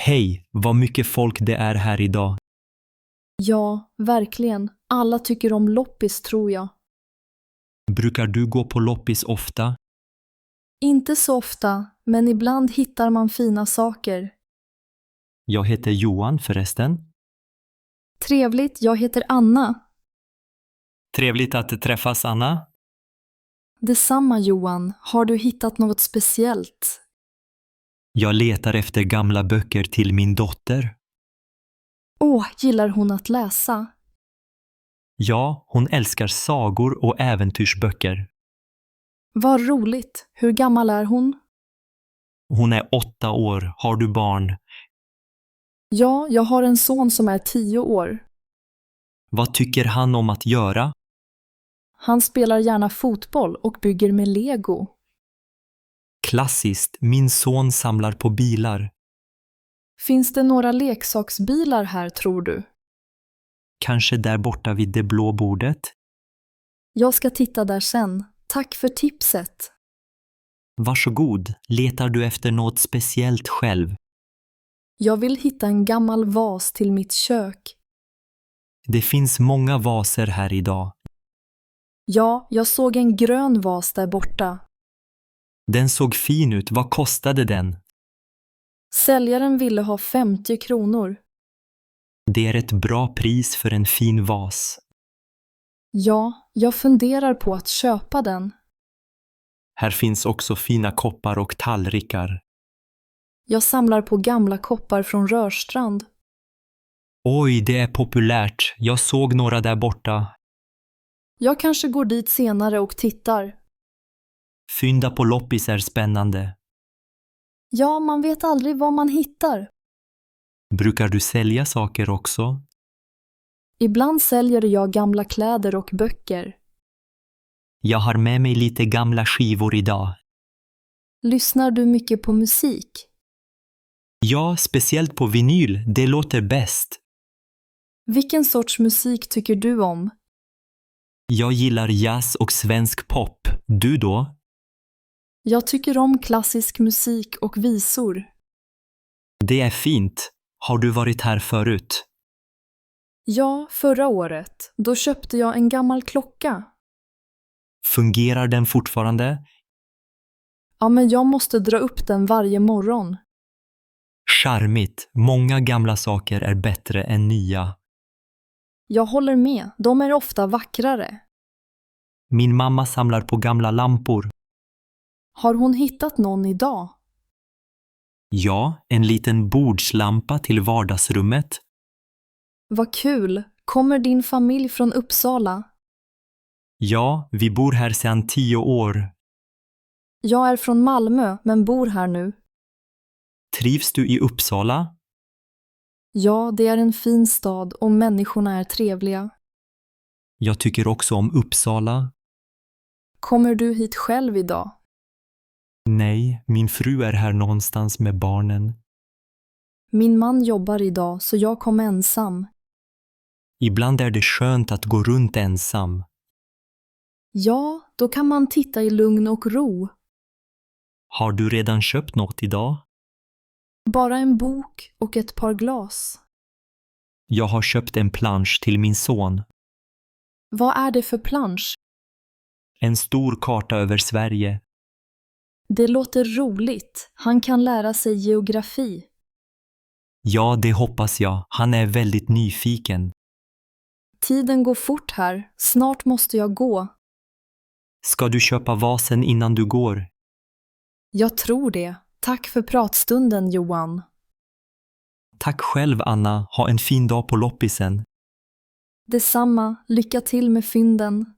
Hej, vad mycket folk det är här idag. Ja, verkligen. Alla tycker om loppis tror jag. Brukar du gå på loppis ofta? Inte så ofta, men ibland hittar man fina saker. Jag heter Johan förresten. Trevligt, jag heter Anna. Trevligt att träffas, Anna. Detsamma Johan, har du hittat något speciellt? Jag letar efter gamla böcker till min dotter. Gillar hon att läsa? Ja, hon älskar sagor och äventyrsböcker. Vad roligt, hur gammal är hon? Hon är 8 år. Har du barn? Ja, jag har en son som är 10 år. Vad tycker han om att göra? Han spelar gärna fotboll och bygger med Lego. Klassiskt, min son samlar på bilar. Finns det några leksaksbilar här tror du? Kanske där borta vid det blå bordet? Jag ska titta där sen. Tack för tipset. Varsågod, letar du efter något speciellt själv? Jag vill hitta en gammal vas till mitt kök. Det finns många vaser här idag. Ja, jag såg en grön vas där borta. Den såg fin ut. Vad kostade den? Säljaren ville ha 50 kronor. Det är ett bra pris för en fin vas. Ja, jag funderar på att köpa den. Här finns också fina koppar och tallrikar. Jag samlar på gamla koppar från Rörstrand. Oj, det är populärt. Jag såg några där borta. Jag kanske går dit senare och tittar. Fynda på loppis är spännande. Ja, man vet aldrig vad man hittar. Brukar du sälja saker också? Ibland säljer jag gamla kläder och böcker. Jag har med mig lite gamla skivor idag. Lyssnar du mycket på musik? Ja, speciellt på vinyl. Det låter bäst. Vilken sorts musik tycker du om? Jag gillar jazz och svensk pop. Du då? Jag tycker om klassisk musik och visor. Det är fint. Har du varit här förut? Ja, förra året. Då köpte jag en gammal klocka. Fungerar den fortfarande? Ja, men jag måste dra upp den varje morgon. Charmigt. Många gamla saker är bättre än nya. Jag håller med, de är ofta vackrare. Min mamma samlar på gamla lampor. Har hon hittat någon idag? Ja, en liten bordslampa till vardagsrummet. Vad kul! Kommer din familj från Uppsala? Ja, vi bor här sedan 10 år. Jag är från Malmö, men bor här nu. Trivs du i Uppsala? Ja, det är en fin stad och människorna är trevliga. Jag tycker också om Uppsala. Kommer du hit själv idag? Nej, min fru är här någonstans med barnen. Min man jobbar idag, så jag kom ensam. Ibland är det skönt att gå runt ensam. Ja, då kan man titta i lugn och ro. Har du redan köpt något idag? Bara en bok och ett par glas. Jag har köpt en plansch till min son. Vad är det för plansch? En stor karta över Sverige. Det låter roligt. Han kan lära sig geografi. Ja, det hoppas jag. Han är väldigt nyfiken. Tiden går fort här. Snart måste jag gå. Ska du köpa vasen innan du går? Jag tror det. Tack för pratstunden, Johan. Tack själv, Anna. Ha en fin dag på loppisen. Detsamma. Lycka till med fynden.